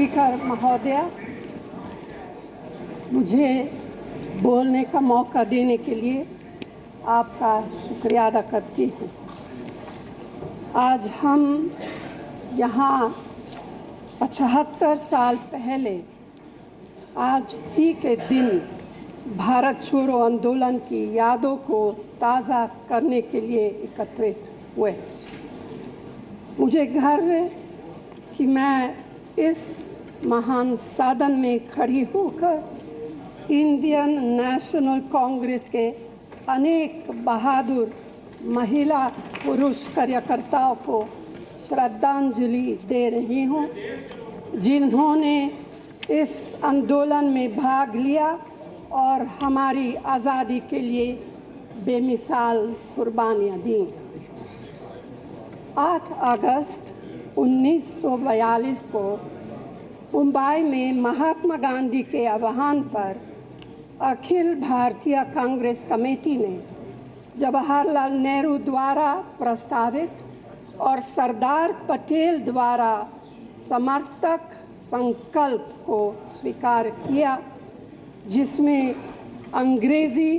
Speaker महोदया, मुझे बोलने का मौका देने के लिए आपका शुक्रिया अदा करती हूँ। आज हम यहाँ 75 साल पहले आज ही के दिन भारत छोड़ो आंदोलन की यादों को ताज़ा करने के लिए एकत्रित हुए। मुझे गर्व है कि मैं इस महान साधन में खड़ी होकर इंडियन नेशनल कांग्रेस के अनेक बहादुर महिला पुरुष कार्यकर्ताओं को श्रद्धांजलि दे रही हूँ, जिन्होंने इस आंदोलन में भाग लिया और हमारी आज़ादी के लिए बेमिसाल कुर्बानियाँ दी। 8 अगस्त 1942 को मुंबई में महात्मा गांधी के आह्वान पर अखिल भारतीय कांग्रेस कमेटी ने जवाहरलाल नेहरू द्वारा प्रस्तावित और सरदार पटेल द्वारा समर्थक संकल्प को स्वीकार किया, जिसमें अंग्रेजी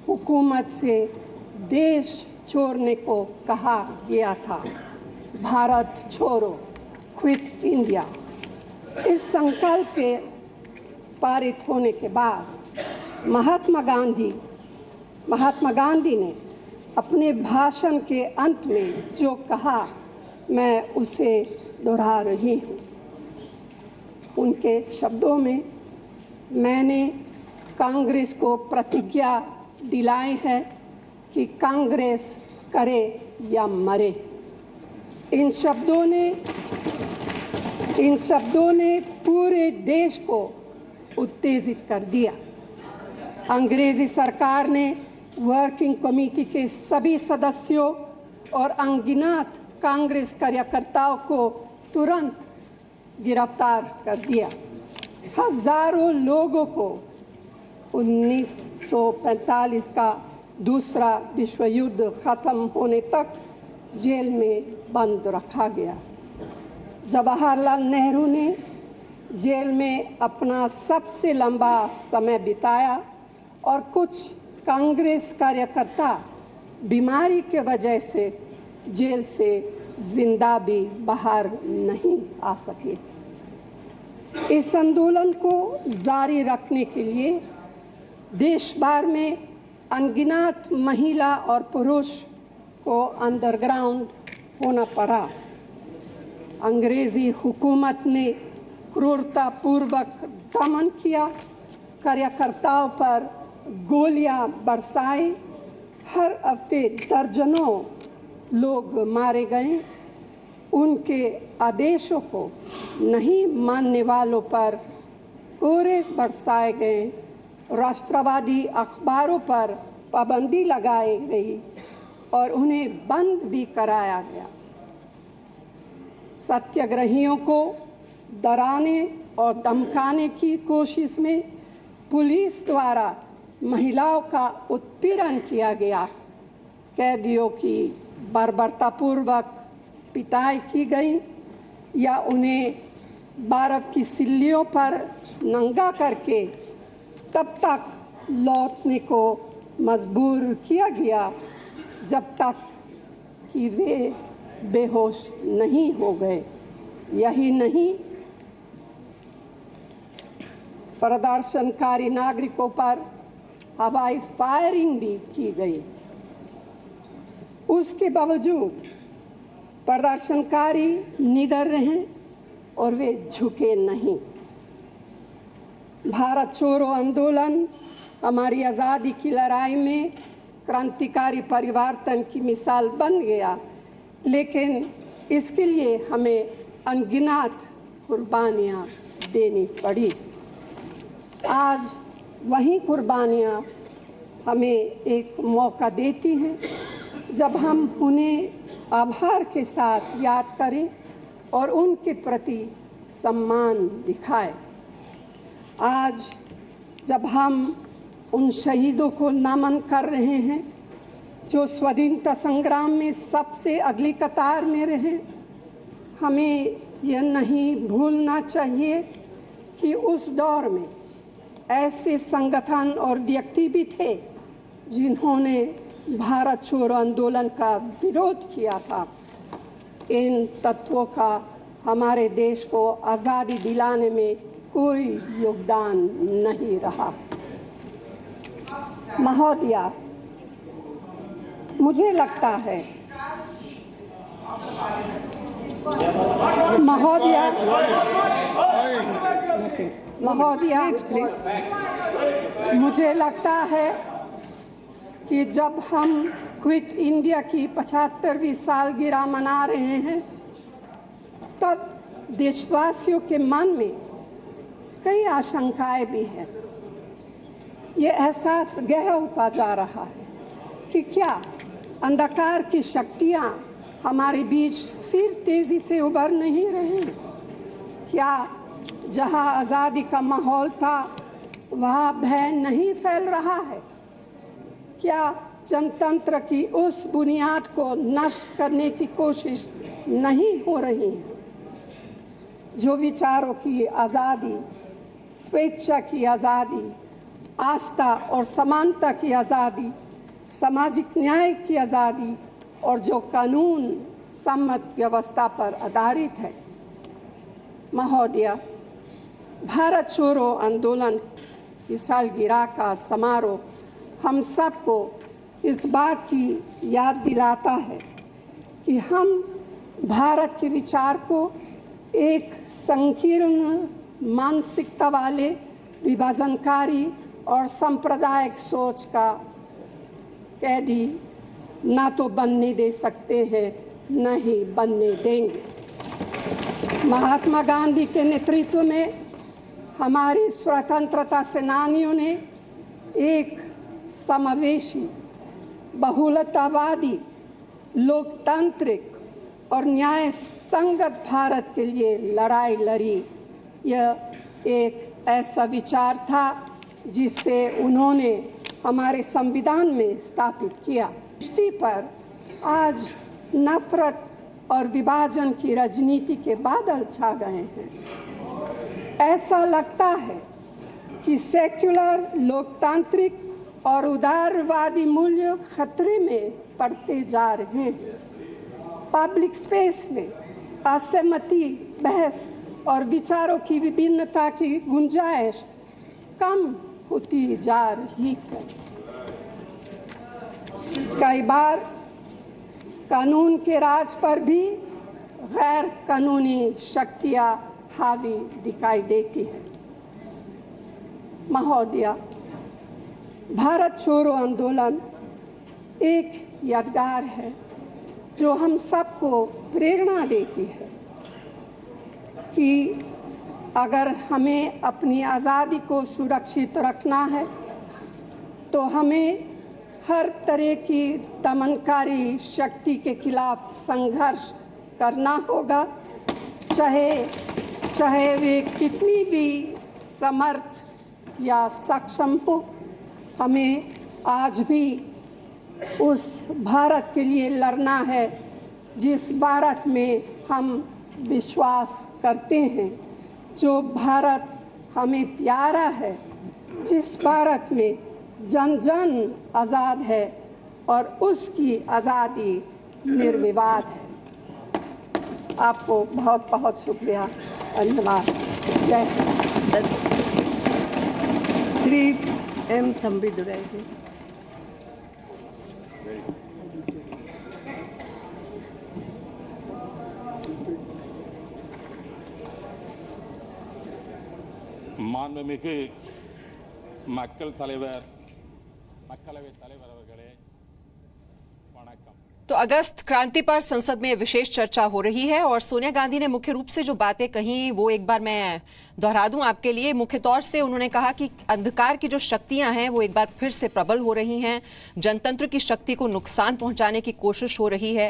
हुकूमत से देश छोड़ने को कहा गया था। भारत छोड़ो, क्विट इंडिया। इस संकल्प के पारित होने के बाद महात्मा गांधी ने अपने भाषण के अंत में जो कहा, मैं उसे दोहरा रही हूँ। उनके शब्दों में, मैंने कांग्रेस को प्रतिज्ञा दिलाई है कि कांग्रेस करे या मरे। इन शब्दों ने पूरे देश को उत्तेजित कर दिया। अंग्रेजी सरकार ने वर्किंग कमेटी के सभी सदस्यों और अनगिनत कांग्रेस कार्यकर्ताओं को तुरंत गिरफ्तार कर दिया। हजारों लोगों को 1945 का दूसरा विश्व युद्ध खत्म होने तक जेल में बंद रखा गया। जवाहरलाल नेहरू ने जेल में अपना सबसे लंबा समय बिताया और कुछ कांग्रेस कार्यकर्ता बीमारी के वजह से जेल से जिंदा भी बाहर नहीं आ सके। इस आंदोलन को जारी रखने के लिए देश भर में अनगिनत महिला और पुरुष को अंडरग्राउंड होना पड़ा। अंग्रेजी हुकूमत ने क्रूरतापूर्वक दमन किया, कार्यकर्ताओं पर गोलियां बरसाई। हर हफ्ते दर्जनों लोग मारे गए। उनके आदेशों को नहीं मानने वालों पर कोरे बरसाए गए। राष्ट्रवादी अखबारों पर पाबंदी लगाई गई और उन्हें बंद भी कराया गया। सत्याग्रहियों को डराने और धमकाने की कोशिश में पुलिस द्वारा महिलाओं का उत्पीड़न किया गया। कैदियों की बर्बरतापूर्वक पिटाई की गई या उन्हें बर्फ की सिल्लियों पर नंगा करके तब तक लौटने को मजबूर किया गया जब तक कि वे बेहोश नहीं हो गए। यही नहीं, प्रदर्शनकारी नागरिकों पर हवाई फायरिंग भी की गई। उसके बावजूद प्रदर्शनकारी निडर रहे और वे झुके नहीं। भारत छोड़ो आंदोलन हमारी आज़ादी की लड़ाई में क्रांतिकारी परिवर्तन की मिसाल बन गया, लेकिन इसके लिए हमें अनगिनत कुर्बानियाँ देनी पड़ी। आज वही कुर्बानियाँ हमें एक मौका देती हैं जब हम उन्हें आभार के साथ याद करें और उनके प्रति सम्मान दिखाएं। आज जब हम उन शहीदों को नमन कर रहे हैं जो स्वतंत्रता संग्राम में सबसे अगली कतार में रहे, हमें यह नहीं भूलना चाहिए कि उस दौर में ऐसे संगठन और व्यक्ति भी थे जिन्होंने भारत छोड़ो आंदोलन का विरोध किया था। इन तत्वों का हमारे देश को आज़ादी दिलाने में कोई योगदान नहीं रहा। महोदया, मुझे लगता है मुझे लगता है कि जब हम क्विट इंडिया की 75वीं सालगिरह मना रहे हैं, तब देशवासियों के मन में कई आशंकाएं भी हैं। ये एहसास गहरा होता जा रहा है कि क्या अंधकार की शक्तियां हमारे बीच फिर तेजी से उभर नहीं रही? क्या जहां आज़ादी का माहौल था वहां भय नहीं फैल रहा है? क्या जनतंत्र की उस बुनियाद को नष्ट करने की कोशिश नहीं हो रही है? जो विचारों की आज़ादी, स्वेच्छा की आज़ादी, आस्था और समानता की आज़ादी, सामाजिक न्याय की आज़ादी और जो कानून सम्मत व्यवस्था पर आधारित है। महोदया, भारत छोड़ो आंदोलन की सालगिरह का समारोह हम सबको इस बात की याद दिलाता है कि हम भारत के विचार को एक संकीर्ण मानसिकता वाले, विभाजनकारी और सांप्रदायिक सोच का कैदी ना तो बनने दे सकते हैं, न ही बनने देंगे। महात्मा गांधी के नेतृत्व में हमारी स्वतंत्रता सेनानियों ने एक समावेशी, बहुलतावादी, लोकतांत्रिक और न्याय संगत भारत के लिए लड़ाई लड़ी। यह एक ऐसा विचार था जिसे उन्होंने हमारे संविधान में स्थापित किया। दृष्टि पर आज नफरत और विभाजन की राजनीति के बादल छा गए हैं। ऐसा लगता है कि सेक्युलर, लोकतांत्रिक और उदारवादी मूल्य खतरे में पड़ते जा रहे हैं। पब्लिक स्पेस में असहमति, बहस और विचारों की विभिन्नता की गुंजाइश कम होती जा रही है। कई बार कानून के राज पर भी गैर कानूनी शक्तियां हावी दिखाई देती है। महोदया, भारत छोड़ो आंदोलन एक यादगार है जो हम सबको प्रेरणा देती है कि अगर हमें अपनी आज़ादी को सुरक्षित रखना है तो हमें हर तरह की दमनकारी शक्ति के खिलाफ संघर्ष करना होगा, चाहे वे कितनी भी समर्थ या सक्षम हो। हमें आज भी उस भारत के लिए लड़ना है जिस भारत में हम विश्वास करते हैं, जो भारत हमें प्यारा है, जिस भारत में जन जन आज़ाद है और उसकी आज़ादी निर्विवाद है। आपको बहुत बहुत शुक्रिया, धन्यवाद। जय हिंद। श्री एम थंबीदुराई जी। மாண்புமிகு மக்களவைத் தலைவர் அவர்களே, வணக்கம்। तो अगस्त क्रांति पर संसद में विशेष चर्चा हो रही है और सोनिया गांधी ने मुख्य रूप से जो बातें कही वो एक बार मैं दोहरा दूं आपके लिए। मुख्य तौर से उन्होंने कहा कि अंधकार की जो शक्तियां हैं वो एक बार फिर से प्रबल हो रही हैं, जनतंत्र की शक्ति को नुकसान पहुंचाने की कोशिश हो रही है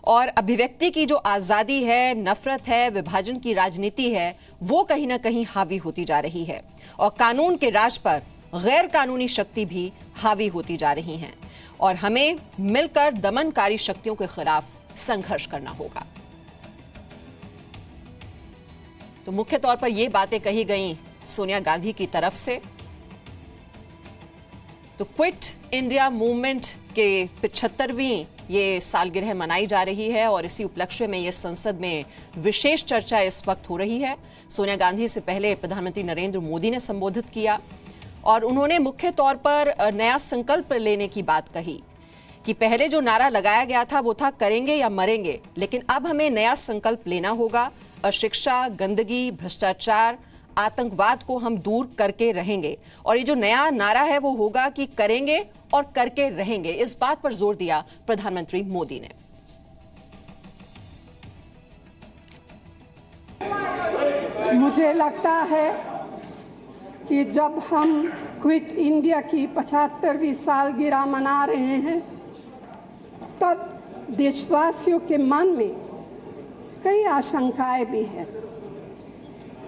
और अभिव्यक्ति की जो आज़ादी है, नफरत है, विभाजन की राजनीति है, वो कहीं ना कहीं हावी होती जा रही है और कानून के राज पर गैर कानूनी शक्ति भी हावी होती जा रही हैं और हमें मिलकर दमनकारी शक्तियों के खिलाफ संघर्ष करना होगा। तो मुख्य तौर पर ये बातें कही गई सोनिया गांधी की तरफ से। तो क्विट इंडिया मूवमेंट के 75वीं ये सालगिरह मनाई जा रही है और इसी उपलक्ष्य में ये संसद में विशेष चर्चा इस वक्त हो रही है। सोनिया गांधी से पहले प्रधानमंत्री नरेंद्र मोदी ने संबोधित किया और उन्होंने मुख्य तौर पर नया संकल्प लेने की बात कही कि पहले जो नारा लगाया गया था वो था करेंगे या मरेंगे, लेकिन अब हमें नया संकल्प लेना होगा। अशिक्षा, गंदगी, भ्रष्टाचार, आतंकवाद को हम दूर करके रहेंगे और ये जो नया नारा है वो होगा कि करेंगे और करके रहेंगे। इस बात पर जोर दिया प्रधानमंत्री मोदी ने। मुझे लगता है कि जब हम क्विट इंडिया की 75वीं सालगिरह मना रहे हैं तब देशवासियों के मन में कई आशंकाएं भी हैं।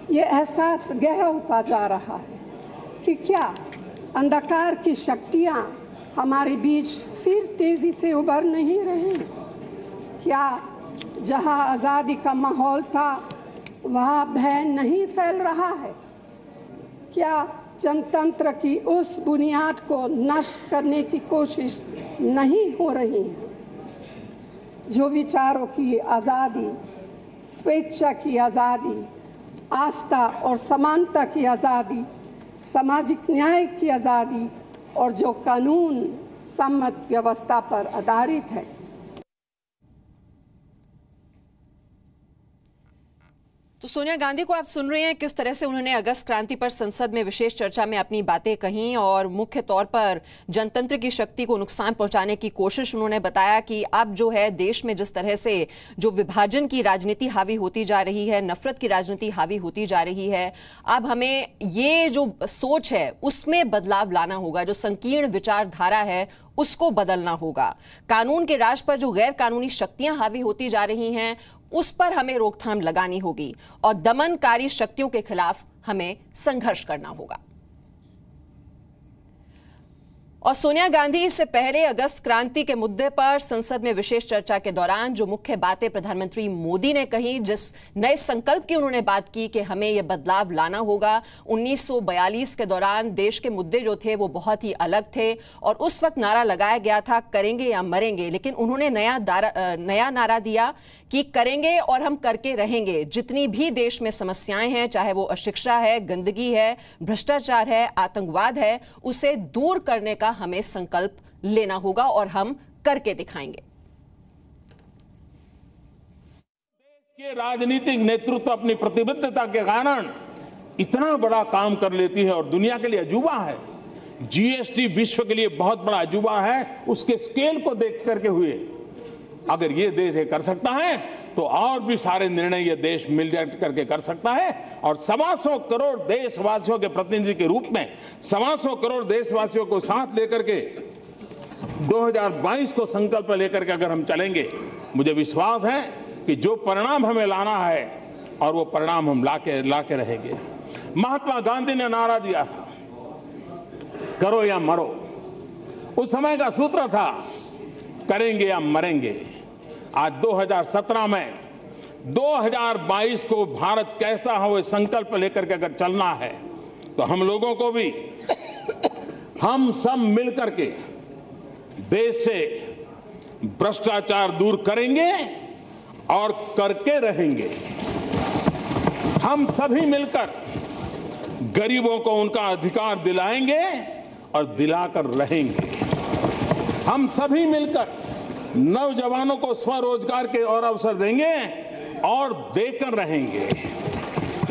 ये एहसास गहरा होता जा रहा है कि क्या अंधकार की शक्तियां हमारे बीच फिर तेजी से उभर नहीं रही? क्या जहां आज़ादी का माहौल था वहां भय नहीं फैल रहा है? क्या जनतंत्र की उस बुनियाद को नष्ट करने की कोशिश नहीं हो रही है? जो विचारों की आज़ादी, स्वेच्छा की आज़ादी, आस्था और समानता की आज़ादी, सामाजिक न्याय की आज़ादी और जो कानून सम्मत व्यवस्था पर आधारित है। तो सोनिया गांधी को आप सुन रहे हैं किस तरह से उन्होंने अगस्त क्रांति पर संसद में विशेष चर्चा में अपनी बातें कहीं और मुख्य तौर पर जनतंत्र की शक्ति को नुकसान पहुंचाने की कोशिश उन्होंने बताया कि अब जो है देश में जिस तरह से जो विभाजन की राजनीति हावी होती जा रही है, नफरत की राजनीति हावी होती जा रही है, अब हमें ये जो सोच है उसमें बदलाव लाना होगा। जो संकीर्ण विचारधारा है उसको बदलना होगा। कानून के राज पर जो गैर कानूनी शक्तियां हावी होती जा रही हैं उस पर हमें रोकथाम लगानी होगी और दमनकारी शक्तियों के खिलाफ हमें संघर्ष करना होगा। और सोनिया गांधी इससे पहले अगस्त क्रांति के मुद्दे पर संसद में विशेष चर्चा के दौरान जो मुख्य बातें प्रधानमंत्री मोदी ने कही, जिस नए संकल्प की उन्होंने बात की कि हमें यह बदलाव लाना होगा। 1942 के दौरान देश के मुद्दे जो थे वो बहुत ही अलग थे और उस वक्त नारा लगाया गया था करेंगे या मरेंगे, लेकिन उन्होंने नया नारा दिया कि करेंगे और हम करके रहेंगे। जितनी भी देश में समस्याएं हैं, चाहे वो अशिक्षा है, गंदगी है, भ्रष्टाचार है, आतंकवाद है, उसे दूर करने का हमें संकल्प लेना होगा और हम करके दिखाएंगे। देश के राजनीतिक नेतृत्व अपनी प्रतिबद्धता के कारण इतना बड़ा काम कर लेती है और दुनिया के लिए अजूबा है। जीएसटी विश्व के लिए बहुत बड़ा अजूबा है। उसके स्केल को देख करके हुए अगर ये देश ये कर सकता है तो और भी सारे निर्णय ये देश मिलकर करके कर सकता है। और 125 करोड़ देशवासियों के प्रतिनिधि के रूप में 125 करोड़ देशवासियों को साथ लेकर के 2022 को संकल्प लेकर के अगर हम चलेंगे, मुझे विश्वास है कि जो परिणाम हमें लाना है और वो परिणाम हम लाके रहेंगे। महात्मा गांधी ने नारा दिया था करो या मरो। उस समय का सूत्र था करेंगे या मरेंगे। आज 2017 में 2022 को भारत कैसा हो ये संकल्प लेकर के अगर चलना है तो हम लोगों को भी हम सब मिलकर के देश से भ्रष्टाचार दूर करेंगे और करके रहेंगे। हम सभी मिलकर गरीबों को उनका अधिकार दिलाएंगे और दिलाकर रहेंगे। हम सभी मिलकर नौजवानों को स्वरोजगार के और अवसर देंगे और देकर रहेंगे।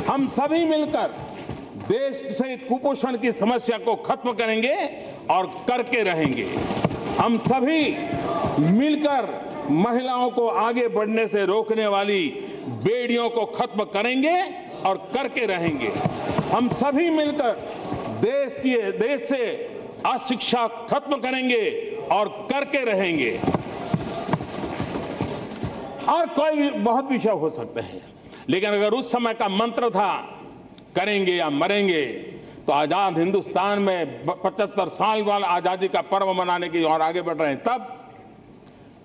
हम सभी मिलकर देश से कुपोषण की समस्या को खत्म करेंगे और करके रहेंगे। हम सभी मिलकर महिलाओं को आगे बढ़ने से रोकने वाली बेड़ियों को खत्म करेंगे और करके रहेंगे। हम सभी मिलकर देश से अशिक्षा खत्म करेंगे और करके रहेंगे। और कोई बहुत विषय हो सकते हैं, लेकिन अगर उस समय का मंत्र था करेंगे या मरेंगे तो आजाद हिंदुस्तान में 75 साल वाला आजादी का पर्व मनाने की और आगे बढ़ रहे हैं। तब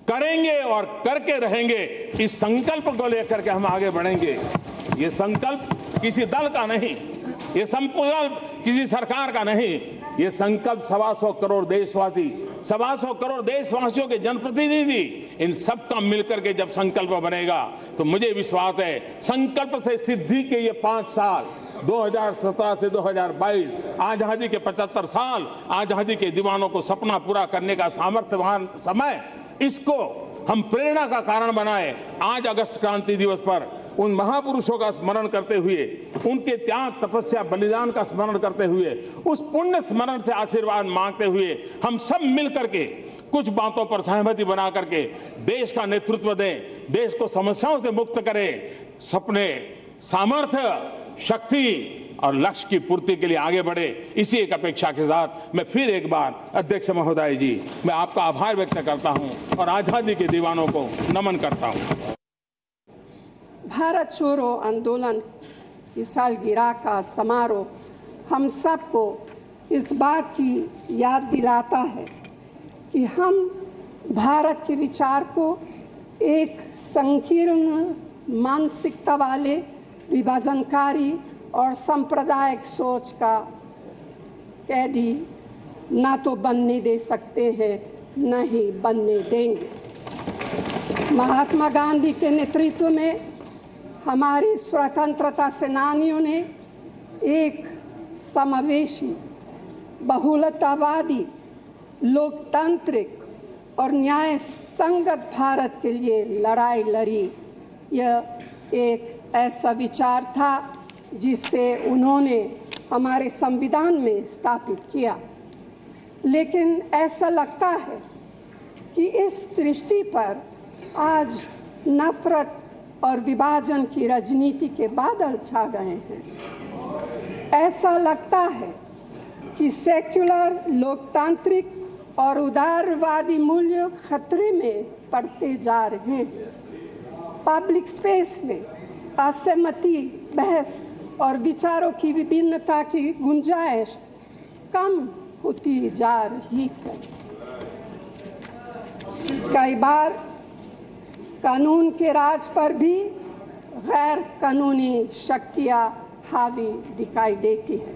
करेंगे और करके रहेंगे इस संकल्प को लेकर के हम आगे बढ़ेंगे। ये संकल्प किसी दल का नहीं, ये संकल्प किसी सरकार का नहीं, ये संकल्प 125 करोड़ देशवासी, 125 करोड़ देशवासियों के जनप्रतिनिधि, इन सबका मिलकर के जब संकल्प बनेगा तो मुझे विश्वास है संकल्प से सिद्धि के ये 5 साल 2017 से 2022 आजादी के 75 साल, आजादी के दीवानों को सपना पूरा करने का सामर्थ्यवान समय, इसको हम प्रेरणा का कारण बनाए। आज अगस्त क्रांति दिवस पर उन महापुरुषों का स्मरण करते हुए, उनके त्याग, तपस्या, बलिदान का स्मरण करते हुए, उस पुण्य स्मरण से आशीर्वाद मांगते हुए हम सब मिलकर के कुछ बातों पर सहमति बना करके देश का नेतृत्व दें, देश को समस्याओं से मुक्त करें, सपने, सामर्थ्य, शक्ति और लक्ष्य की पूर्ति के लिए आगे बढ़े। इसी एक अपेक्षा के साथ मैं फिर एक बार अध्यक्ष महोदय जी, मैं आपका आभार व्यक्त करता हूं और आजादी के दीवानों को नमन करता हूं। भारत छोड़ो आंदोलन की सालगिरह का समारोह हम सबको इस बात की याद दिलाता है कि हम भारत के विचार को एक संकीर्ण मानसिकता वाले, विभाजनकारी और सांप्रदायिक सोच का कैदी ना तो बनने दे सकते हैं, न ही बनने देंगे। महात्मा गांधी के नेतृत्व में हमारी स्वतंत्रता सेनानियों ने एक समावेशी, बहुलतावादी, लोकतांत्रिक और न्याय संगत भारत के लिए लड़ाई लड़ी। यह एक ऐसा विचार था जिसे उन्होंने हमारे संविधान में स्थापित किया। लेकिन ऐसा लगता है कि इस दृष्टि पर आज नफरत और विभाजन की राजनीति के बादल छा गए हैं। ऐसा लगता है कि सेक्युलर, लोकतांत्रिक और उदारवादी मूल्य खतरे में पड़ते जा रहे हैं। पब्लिक स्पेस में असहमति, बहस और विचारों की विभिन्नता की गुंजाइश कम होती जा रही है। कई बार कानून के राज पर भी गैर कानूनी शक्तियां हावी दिखाई देती है।